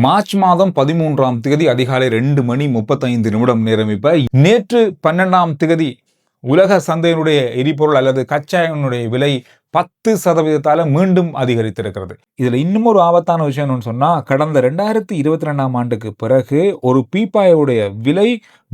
March மாதம் 13ஆம் தேதி அதிகாலை 2:35 நேரம். இப்ப நேற்று 12ஆம் தேதி உலக சந்தையினுடைய எரிபொருள் அல்லது கச்சா எண்ணெயுடைய விலை 10% மீண்டும் அதிகரித்திருக்கிறது. இதுல இன்னும் ஒரு ஆபத்தான விஷயம் என்னன்னு சொன்னா, கடந்த 2022ஆம் ஆண்டுக்கு பிறகு ஒரு பீப்பாயுடைய விலை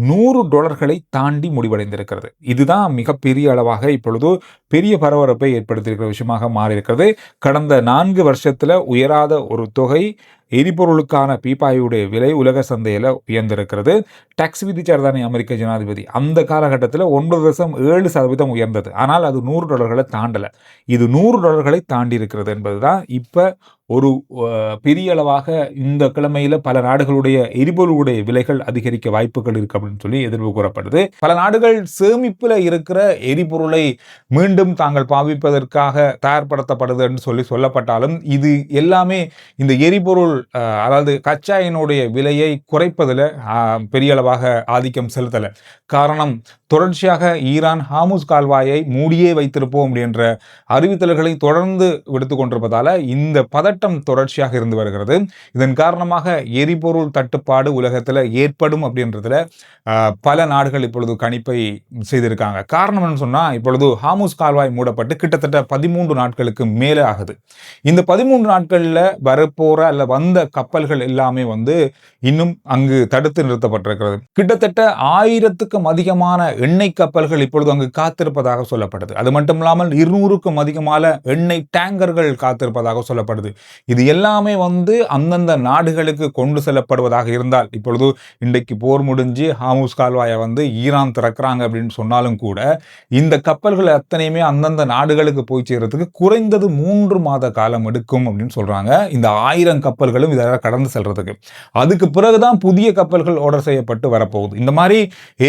$100 தாண்டி முடிவடைந்திருக்கிறது. இதுதான் மிகப்பெரிய அளவாக இப்பொழுது பெரிய பரபரப்பை ஏற்படுத்தியிருக்கிற விஷயமாக மாறியிருக்கிறது. கடந்த 4 வருஷத்துல உயராத ஒரு தொகை எரிபொருளுக்கான பீப்பாயுடைய விலை உலக சந்தையில் உயர்ந்திருக்கிறது. டாக்ஸ் விதிச்சார் தானே அமெரிக்க ஜனாதிபதி, அந்த காலகட்டத்தில் 9.7% உயர்ந்தது. ஆனால் அது $100 தாண்டல. இது $100 தாண்டி இருக்கிறது என்பதுதான் இப்ப ஒரு பெரிய அளவாக இந்த கிழமையில பல நாடுகளுடைய எரிபொருளுடைய விலைகள் அதிகரிக்க வாய்ப்புகள் இருக்கு அப்படின்னு சொல்லி எதிர்ப்பு கூறப்படுது. பல நாடுகள் சேமிப்புல இருக்கிற எரிபொருளை மீண்டும் தாங்கள் பாவிப்பதற்காக தயார்படுத்தப்படுது என்று சொல்லப்பட்டாலும் இது எல்லாமே இந்த எரிபொருள் அதாவது கச்சா எண்ணெயுடைய விலையை குறைப்பதில் பெரிய அளவாக ஆதிக்கம் செலுத்தல. காரணம், தொடர்ச்சியாக ஈரான் ஹார்முஸ் கால்வாயை மூடியே வைத்திருப்போம் என்ற அறிவித்தல்களை தொடர்ந்து விடுத்துக் கொண்டிருப்பதால இந்த பதட்டம் தொடர்ச்சியாக இருந்து வருகிறது. இதன் காரணமாக எரிபொருள் தட்டுப்பாடு உலகத்தில் ஏற்படும் அப்படின்றதுல பல நாடுகள் இப்பொழுது கணிப்பை செய்திருக்காங்க. காரணம் என்ன சொன்னா, இப்பொழுது ஹார்முஸ் கால்வாய் மூடப்பட்டு கிட்டத்தட்ட 13 நாட்களுக்கு மேலே ஆகுது. இந்த 13 நாட்கள்ல வரப்போற அல்ல வந்த கப்பல்கள் எல்லாமே இன்னும் அங்கு தடுத்து நிறுத்தப்பட்டிருக்கிறது. கிட்டத்தட்ட 1000க்கும் அதிகமான எண்ணெய் கப்பல்கள் இப்பொழுது அங்கு காத்திருப்பதாக சொல்லப்படுது. அது மட்டுமில்லாமல் 200க்கும் அதிகமான எண்ணெய் டேங்கர்கள் காத்திருப்பதாக சொல்லப்படுது. இது எல்லாமே அந்தந்த நாடுகளுக்கு கொண்டு செல்லப்படுவதாக இருந்தால், இப்பொழுது இன்றைக்கு போர் முடிஞ்சு ஹார்முஸ் கால்வாயை ஈரான் திறக்கிறாங்க அப்படின்னு சொன்னாலும் கூட இந்த கப்பல்கள் அத்தனையுமே அந்தந்த நாடுகளுக்கு போய் சேர்றதுக்கு குறைந்தது 3 மாத காலம் எடுக்கும் அப்படின்னு சொல்றாங்க. இந்த 1000 கப்பல்களும் இதெல்லாம் கடந்து செல்றதுக்கு. அதுக்கு பிறகுதான் புதிய கப்பல்கள் ஆர்டர் செய்யப்பட்டு வரப்போகுது. இந்த மாதிரி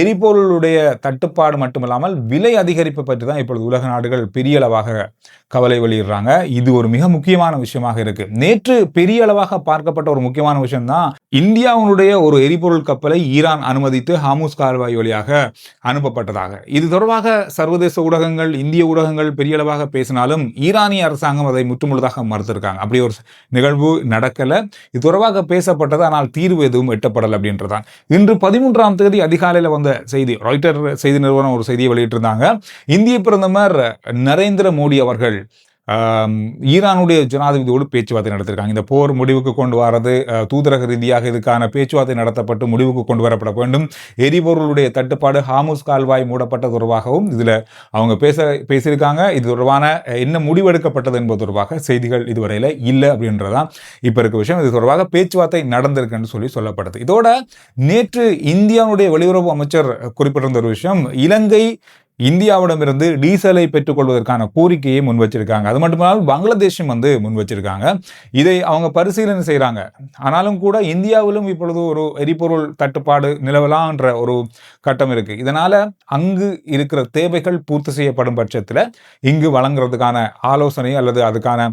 எரிபொருளுடைய தட்டுப்பாடு மட்டுமில்லாமல் விலை அதிகரிப்பு பற்றி தான் இப்பொழுது உலக நாடுகள் பெரிய அளவாக கவலை வெளியிடுறாங்க. இது ஒரு மிக முக்கியமான விஷயமாக இருக்கு. நேற்று பெரிய அளவாக பார்க்கப்பட்ட ஒரு முக்கியமான விஷயம் தான், இந்தியாவுடைய ஒரு எரிபொருள் கப்பலை ஈரான் அனுமதித்து ஹார்முஸ் கால்வாய் வழியாக அனுப்பப்பட்டதாக. இது தொடர்பாக சர்வதேச ஊடகங்கள், இந்திய ஊடகங்கள் பெரிய அளவாக பேசினாலும் ஈரானிய அரசாங்கம் அதை முற்றுமுழுதாக மறுத்திருக்காங்க. அப்படி ஒரு நிகழ்வு நடக்கல. இது தொடர்பாக பேசப்பட்டது, ஆனால் தீர்வு எதுவும் எட்டப்படலை அப்படின்றதான். இன்று 13ஆம் தேதி அதிகாலையில் வந்த செய்தி, ராய்ட்டர் செய்தி நிறுவனம் ஒரு செய்தியை வெளியிட்டிருந்தாங்க. இந்திய பிரதமர் நரேந்திர மோடி அவர்கள் ஈரானுடைய ஜனாதிபதியோடு பேச்சுவார்த்தை நடத்திருக்காங்க. இந்த போர் முடிவுக்கு கொண்டு வரது தூதரக ரீதியாக இதுக்கான பேச்சுவார்த்தை நடத்தப்பட்டு முடிவுக்கு கொண்டு வரப்பட வேண்டும். எரிபொருளுடைய தட்டுப்பாடு ஹார்முஸ் கால்வாய் மூடப்பட்ட தொடர்பாகவும் இதுல அவங்க பேசியிருக்காங்க. இது தொடர்பான என்ன முடிவெடுக்கப்பட்டது என்பது தொடர்பாக செய்திகள் இதுவரையில இல்லை அப்படின்றதான் இப்ப இருக்க விஷயம். இது தொடர்பாக பேச்சுவார்த்தை நடந்திருக்குன்னு சொல்லப்படுது. இதோட நேற்று இந்தியாவுடைய வெளியுறவு அமைச்சர் குறிப்பிட்டிருந்த ஒரு விஷயம், இலங்கை இந்தியாவிடமிருந்து டீசலை பெற்றுக்கொள்வதற்கான கோரிக்கையை முன் வச்சிருக்காங்க. அது மட்டுமல்லாமல் பங்களாதேஷும் முன் வச்சிருக்காங்க. இதை அவங்க பரிசீலனை செய்யறாங்க. ஆனாலும் கூட இந்தியாவிலும் இப்பொழுது ஒரு எரிபொருள் தட்டுப்பாடு நிலவலான்ற ஒரு கட்டம் இருக்கு. இதனால அங்கு இருக்கிற தேவைகள் பூர்த்தி செய்யப்படும் பட்சத்தில் இங்கு வழங்குறதுக்கான ஆலோசனை அல்லது அதுக்கான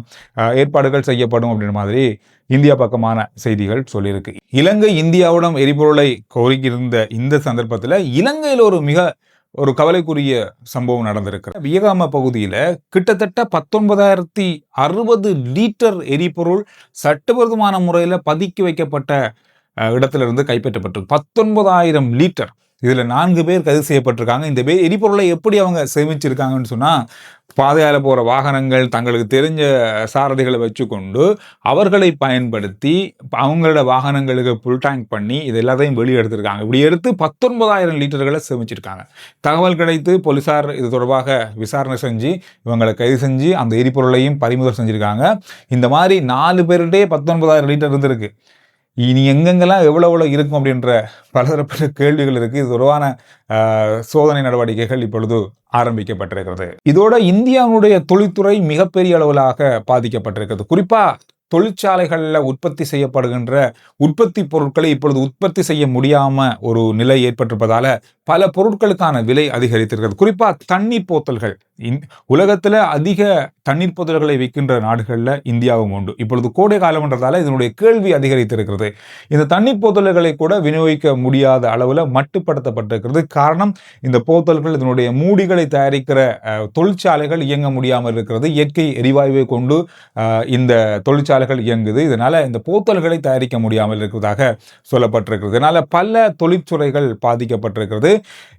ஏற்பாடுகள் செய்யப்படும் அப்படின்ற மாதிரி இந்தியா பக்கமான செய்திகள் சொல்லியிருக்கு. இலங்கை இந்தியாவிடம் எரிபொருளை கோரிக்கிருந்த இந்த சந்தர்ப்பத்தில் இலங்கையில் ஒரு கவலைக்குரிய சம்பவம் நடந்திருக்கு. வியகாம பகுதியில் கிட்டத்தட்ட 19,060 லிட்டர் எரிபொருள் சட்டவிரோதமான முறையில் பதுக்கி வைக்கப்பட்ட இடத்திலிருந்து கைப்பற்றப்பட்டு 19,000 லிட்டர். இதுல 4 பேர் கைது செய்யப்பட்டிருக்காங்க. இந்த எரிபொருளை எப்படி அவங்க சேமிச்சிருக்காங்கன்னு சொன்னா, பாதையால போற வாகனங்கள், தங்களுக்கு தெரிஞ்ச சாரதிகளை வச்சுக்கொண்டு அவர்களை பயன்படுத்தி அவங்களோட வாகனங்களுக்கு புல் டேங்க் பண்ணி இது எல்லாத்தையும் வெளியெடுத்திருக்காங்க. இப்படி எடுத்து 19,000 லிட்டர்களை சேமிச்சிருக்காங்க. தகவல் கிடைத்து போலீசார் இது தொடர்பாக விசாரணை செஞ்சு இவங்களை கைது செஞ்சு அந்த எரிபொருளையும் பறிமுதல் செஞ்சிருக்காங்க. இந்த மாதிரி 4 பேருடைய 19,000 லிட்டர் இருந்திருக்கு. இனி எங்கெங்கெல்லாம் எவ்வளவு இருக்கும் அப்படின்ற பலதரப்பட்ட கேள்விகள் இருக்கு. இது தொடர்பான சோதனை நடவடிக்கைகள் இப்பொழுது ஆரம்பிக்கப்பட்டிருக்கிறது. இதோட இந்தியாவுடைய தொழில்துறை மிகப்பெரிய அளவிலாக பாதிக்கப்பட்டிருக்கிறது. குறிப்பா தொழிற்சாலைகளில் உற்பத்தி செய்யப்படுகின்ற உற்பத்தி பொருட்களை இப்பொழுது உற்பத்தி செய்ய முடியாம ஒரு நிலை ஏற்பட்டிருப்பதால பல பொருட்களுக்கான விலை அதிகரித்திருக்கிறது. குறிப்பா தண்ணீர் போத்தல்கள், உலகத்துல அதிக தண்ணீர் போத்தல்களை விற்கின்ற நாடுகளில் இந்தியாவும் உண்டு. இப்பொழுது கோடை காலம் என்றதால இதனுடைய கேள்வி அதிகரித்திருக்கிறது. இந்த தண்ணீர் போத்தல்களை கூட விநியோகிக்க முடியாத அளவில் மட்டுப்படுத்தப்பட்டிருக்கிறது. காரணம், இந்த போத்தல்கள் இதனுடைய மூடிகளை தயாரிக்கிற தொழிற்சாலைகள் இயங்க முடியாமல் இருக்கிறது. இயற்கை எரிவாயுவை கொண்டு இந்த தொழிற்சாலைகள் இயங்குது. இதனால இந்த போத்தல்களை தயாரிக்க முடியாமல் இருக்கிறதாக சொல்லப்பட்டிருக்கிறது. இதனால பல தொழிற்துறைகள் பாதிக்கப்பட்டிருக்கிறது.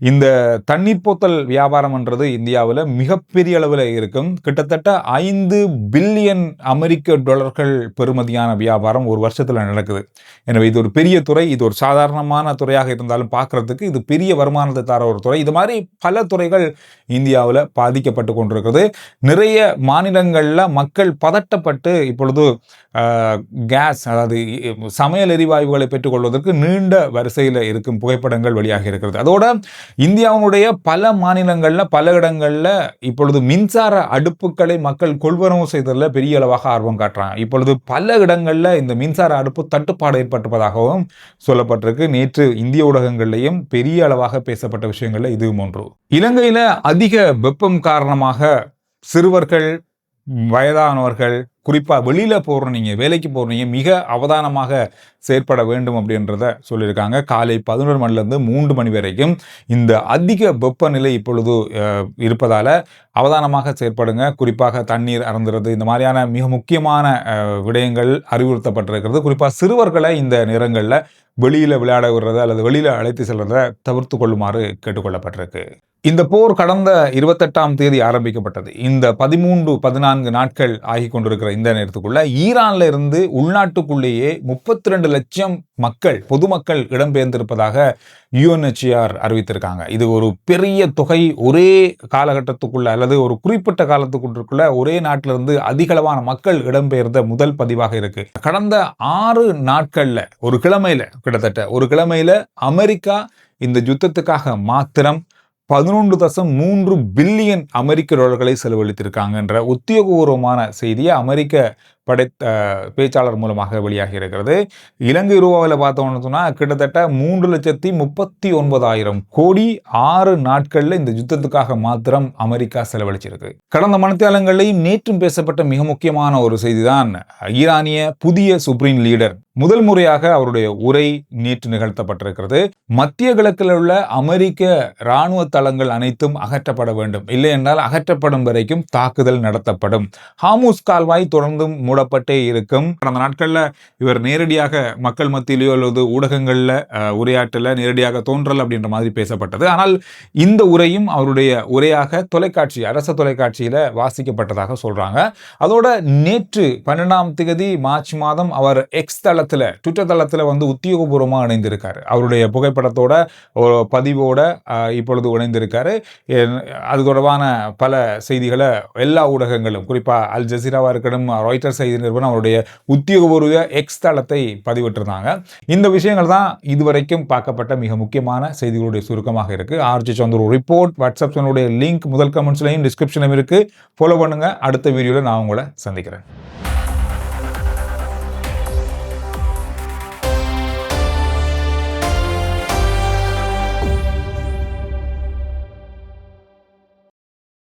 இந்த தண்ணீர் போத்தல் வியாபாரம் என்றது இந்தியாவில் மிகப்பெரிய அளவில் இருக்கும். கிட்டத்தட்ட 5 பில்லியன் அமெரிக்க டாலர்கள் பெறுமதியான வியாபாரம் ஒரு வருஷத்தில் நடக்குது. எனவே இது ஒரு பெரிய துறை. இது ஒரு சாதாரணமான துறையாக இருந்தாலும் பார்க்கறதுக்கு இது பெரிய வருமானத்தை தர ஒரு துறை. இது மாதிரி பல துறைகள் இந்தியாவில் பாதிக்கப்பட்டு கொண்டிருக்கிறது. நிறைய மாநிலங்களில் மக்கள் பதட்டப்பட்டு இப்பொழுது கேஸ், அதாவது சமையல் எரிவாயுகளை பெற்றுக்கொள்வதற்கு நீண்ட வரிசையில் இருக்கும் புகைப்படங்கள் வெளியாக இருக்கிறது. அதோட இந்தியாவுடைய பல மாநிலங்களில் பல இடங்களில் இப்பொழுது மின்சார அடுப்புகளை மக்கள் கொள்வனவு செய்ததில் பெரிய அளவாக ஆர்வம் காட்டுறாங்க. இப்பொழுது பல இடங்களில் இந்த மின்சார அடுப்பு தட்டுப்பாடு ஏற்பட்டிருப்பதாகவும் சொல்லப்பட்டிருக்கு. நேற்று இந்திய ஊடகங்களிலேயும் பெரிய அளவாக பேசப்பட்ட விஷயங்கள்ல இதுவும் ஒன்று. இலங்கையில் அதிக வெப்பம் காரணமாக சிறுவர்கள், வயதானவர்கள், குறிப்பாக வெளியில் போகிறீங்க, வேலைக்கு போகிறீங்க, மிக அவதானமாக செயற்பட வேண்டும் அப்படின்றத சொல்லியிருக்காங்க. காலை 11 மணிலேருந்து 3 மணி வரைக்கும் இந்த அதிக வெப்பநிலை இப்பொழுது இருப்பதால் அவதானமாக செயற்படுங்க. குறிப்பாக தண்ணீர் அருந்துறது, இந்த மாதிரியான மிக முக்கியமான விடயங்கள் அறிவுறுத்தப்பட்டிருக்கிறது. குறிப்பாக சிறுவர்களை இந்த நேரங்களில் வெளியில் விளையாட விடுறது அல்லது வெளியில் அழைத்து செல்வதை தவிர்த்து கொள்ளுமாறு கேட்டுக்கொள்ளப்பட்டிருக்கு. இந்த போர் கடந்த 28ஆம் தேதி ஆரம்பிக்கப்பட்டது. இந்த 13-14 நாட்கள் ஆகி கொண்டிருக்கிற இந்த நேரத்துக்குள்ள ஈரான்ல இருந்து உள்நாட்டுக்குள்ளேயே 32 லட்சம் மக்கள், பொதுமக்கள் இடம்பெயர்ந்திருப்பதாக UNHCR அறிவித்திருக்காங்க. இது ஒரு பெரிய தொகை. ஒரே காலகட்டத்துக்குள்ள அல்லது ஒரு குறிப்பிட்ட காலத்துக்குள்ள ஒரே நாட்டிலிருந்து அதிகளவான மக்கள் இடம்பெயர்ந்த முதல் பதிவாக இருக்கு. கடந்த 6 நாட்கள்ல கிட்டத்தட்ட ஒரு கிழமையில அமெரிக்கா இந்த யுத்தத்துக்காக மாத்திரம் 11.3 பில்லியன் அமெரிக்க டாலர்களை செலவழித்திருக்காங்கன்ற உத்தியோகபூர்வமான செய்தியை அமெரிக்க பேச்சாளர் மூலமாக வெளியாகி இருக்கிறது. இலங்கை ரூபாவில் பார்த்தோம்னு சொன்னா கிட்டத்தட்ட 3,39,000 கோடி 6 நாட்கள்ல இந்த யுத்தத்துக்காக மாத்திரம் அமெரிக்கா செலவழிச்சிருக்கு. கடந்த மணித்தியாலங்களையும் நேற்றும் பேசப்பட்ட மிக முக்கியமான ஒரு செய்திதான், ஈரானிய புதிய சுப்ரீம் லீடர் முதல் முறையாக அவருடைய உரை நேற்று நிகழ்த்தப்பட்டிருக்கிறது. மத்திய கிழக்கில் உள்ள அமெரிக்க இராணுவ தளங்கள் அனைத்தும் அகற்றப்பட வேண்டும், இல்லை என்றால் அகற்றப்படும் வரைக்கும் தாக்குதல் நடத்தப்படும். ஹார்முஸ் கால்வாய் தொடர்ந்தும் மூடப்பட்டே இருக்கும். கடந்த நாட்களில் இவர் நேரடியாக மக்கள் மத்தியிலேயோ அல்லது ஊடகங்களில் உரையாற்றல, நேரடியாக தோன்றல் அப்படின்ற மாதிரி பேசப்பட்டது. ஆனால் இந்த உரையும் அவருடைய உரையாக அரச தொலைக்காட்சியில வாசிக்கப்பட்டதாக சொல்றாங்க. அதோட நேற்று 12ஆம் தேதி மார்ச் மாதம் அவர் எக்ஸ் ட்விட்டர் தளத்தில் வந்து உத்தியோகபூர்வமாக இணைந்திருக்காரு. அவருடைய புகைப்படத்தோட ஒரு பதிவோட இப்பொழுது இணைந்திருக்காரு. அது தொடர்பான பல செய்திகளை எல்லா ஊடகங்களும், குறிப்பாக அல் ஜசீராவா இருக்கட்டும், ராய்ட்டர்ஸ் செய்தி நிறுவனம் அவருடைய உத்தியோகபூர்வ எக்ஸ் தளத்தை பதிவிட்டிருந்தாங்க. இந்த விஷயங்கள் தான் இதுவரைக்கும் பார்க்கப்பட்ட மிக முக்கியமான செய்திகளுடைய சுருக்கமாக இருக்கு. ஆர்ஜி சந்துரு ரிப்போர்ட் வாட்ஸ்அப் சேனலுடைய லிங்க் முதல் கமெண்ட்ஸ்லையும் டிஸ்கிரிப்ஷன்லையும் இருக்கு. ஃபாலோ பண்ணுங்க. அடுத்த வீடியோவில் நான் உங்களை சந்திக்கிறேன்.